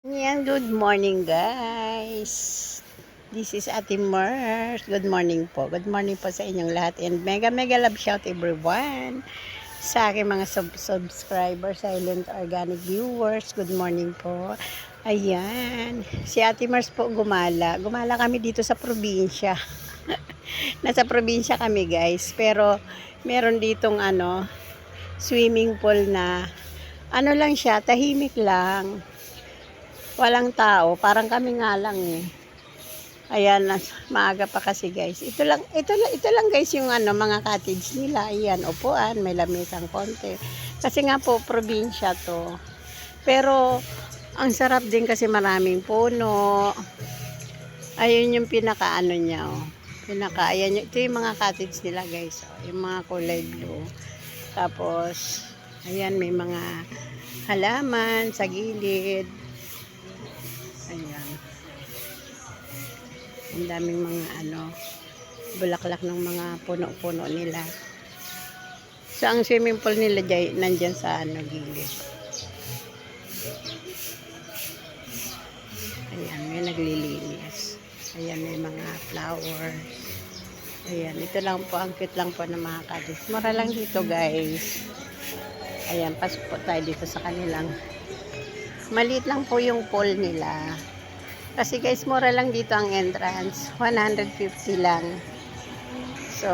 Yan, good morning guys. This is Ate Mars. Good morning po. Good morning po sa inyong lahat. And mega love shout everyone. Sa aking mga subscribers, silent organic viewers. Good morning po. Ayan. Si Ate Mars po gumala. Gumala kami dito sa probinsya. Nasa probinsya kami guys. Pero meron ditong swimming pool na lang siya, tahimik lang. Walang tao, parang kami nga lang eh. Ayan, maaga pa kasi guys. Ito lang guys yung mga cottage nila. Ayan, upuan, may lamisang konti. Kasi nga po, probinsya to. Pero, ang sarap din kasi maraming puno. Ayun yung pinaka niya, oh. Ayan, ito yung mga cottage nila guys. Oh. Yung mga kulay blue. Tapos, ayan, may mga halaman sa gilid. Ayan. Ang daming mga bulaklak ng mga puno-puno nila. So, ang swimming pool nila nandyan sa gilid. Ayan, may naglilinis. Ayan, may mga flower. Ayan, ito lang po, ang cute lang po ng mga cottage. Mura lang dito guys. Ayan, pasok po tayo dito sa kanilang. Maliit lang po yung pool nila. Kasi guys, mura lang dito ang entrance. 150 lang. So,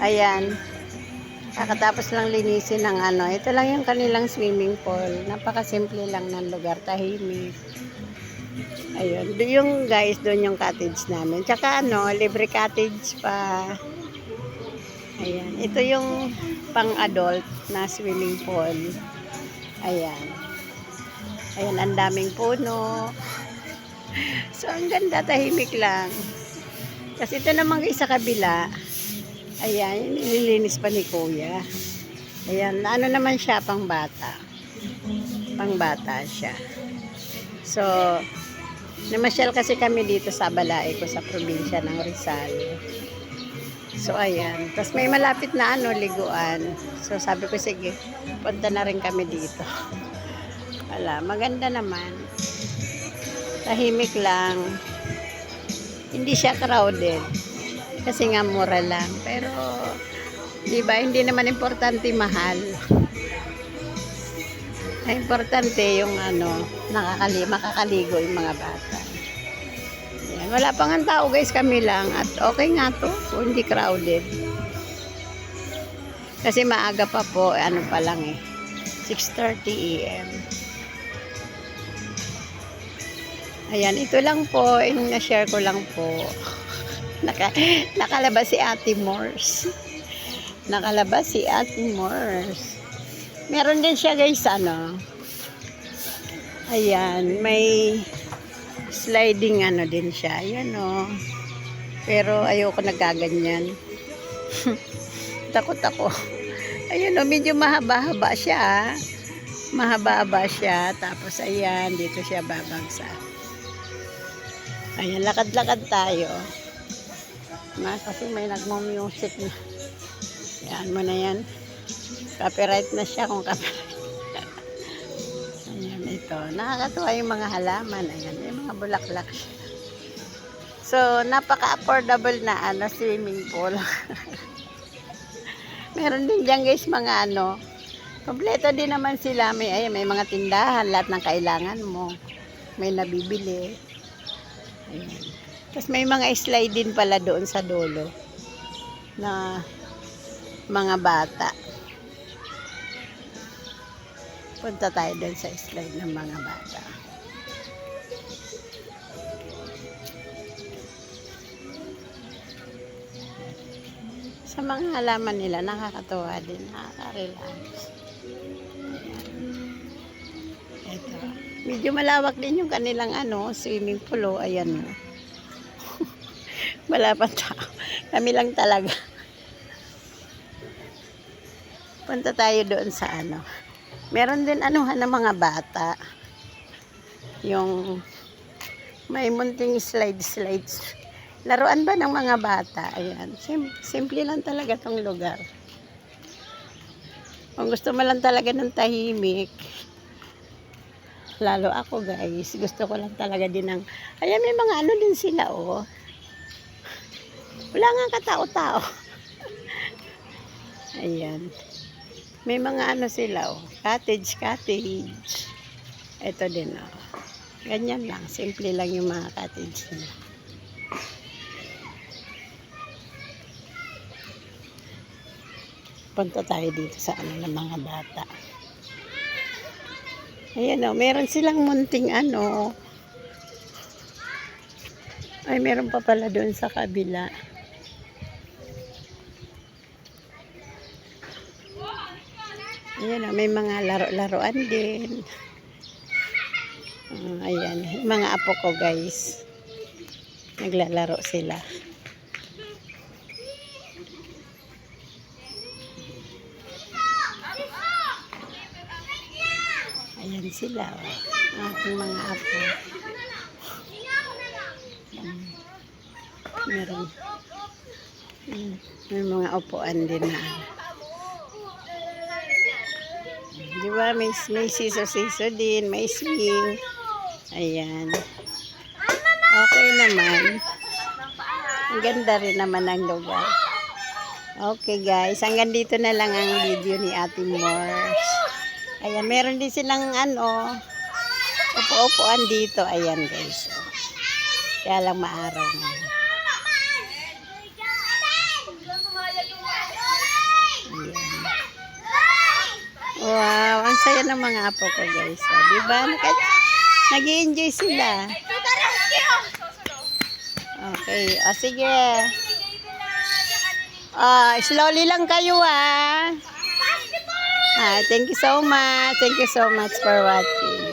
ayan. Kakatapos lang linisin ng ito lang yung kanilang swimming pool. Napakasimple lang ng lugar. Tahimik. Ayun. Yung guys, doon yung cottage namin. Tsaka libre cottage pa. Ayan. Ito yung pang-adult na swimming pool. Ayan. Ayan, ang daming puno. So, ang ganda, tahimik lang. Kasi ito naman sa kabila. Ayan, nililinis pa ni Kuya. Ayan, naman siya, pang bata. Pang bata siya. So, namasyal kasi kami dito sa Balay ko sa probinsya ng Rizal. So, ayan. Tapos may malapit na liguan. So, sabi ko, sige, punta na rin kami dito. Wala, maganda naman. Tahimik lang. Hindi siya crowded. Kasi nga mura lang. Pero, di ba, hindi naman importante mahal. Importante yung makakaligo yung mga bata. Ayan, wala pang tao guys, kami lang. At okay nga to, kung hindi crowded. Kasi maaga pa po, pa lang eh. 6:30 AM. Ayan, ito lang po, na-share ko lang po. Nakalabas si Ate Mars. Nakalabas si Ate Mars. Meron din siya guys, ayan, may sliding din siya. Ayan Pero ayoko nagaganyan. Takot ako. Ayan medyo mahaba-haba siya. Mahaba-haba siya. Tapos ayan, dito siya babagsak. Ayan, lakad-lakad tayo. Kasi may nagmo-music na. Ayan mo na yan. Copyright na siya kung copyright. Ayan, ito. Nakakatuwa yung mga halaman. Ayan, yung mga bulaklak. So, napaka-affordable na swimming pool. Meron din dyan guys mga kompleto din naman sila. May mga tindahan. Lahat ng kailangan mo. May nabibili. Ayan. Tapos may mga slide din pala doon sa dulo na mga bata. Punta tayo doon sa slide ng mga bata. Sa mga halaman nila, nakakatuwa din, nakaka-relax. Ito. Medyo malawak din yung kanilang swimming pool. Ayan mo. Wala pa tao. Kami lang talaga. Punta tayo doon sa Meron din ng mga bata. Yung may munting slides. Laruan ba ng mga bata? Ayan. Simple lang talaga tong lugar. Kung gusto mo lang talaga ng tahimik, Lalo ako guys, gusto ko lang talaga din ng, ayan may mga ano din sila oh. Wala nga katao-tao. Ayan. May mga ano sila oh, cottage. Ito din oh. Ganyan lang, simple lang yung mga cottage nila. Punta tayo dito sa ano ng mga bata. Ayan o, meron silang munting ano. Ay, meron pa pala doon sa kabila. Ayan o, may mga laro-laruan din. Ayan, yung mga apo ko guys. Naglalaro sila. Ayan sila o. Aking mga apo. Meron. May mga upuan din na. Di ba? May siso-siso din. May swing. Ayan. Okay naman. Ang ganda rin naman ang lugar. Okay guys. Hanggang dito na lang ang video ni Ate Mors. Ayan. Meron din silang ano. Upo-upuan dito. Ayan guys. Kaya lang maaraw na. Wow, ang saya ng mga apo ko guys. O, diba? Nag-i-enjoy sila. Okay, o sige. Slowly lang kayo thank you so much. Thank you so much for watching.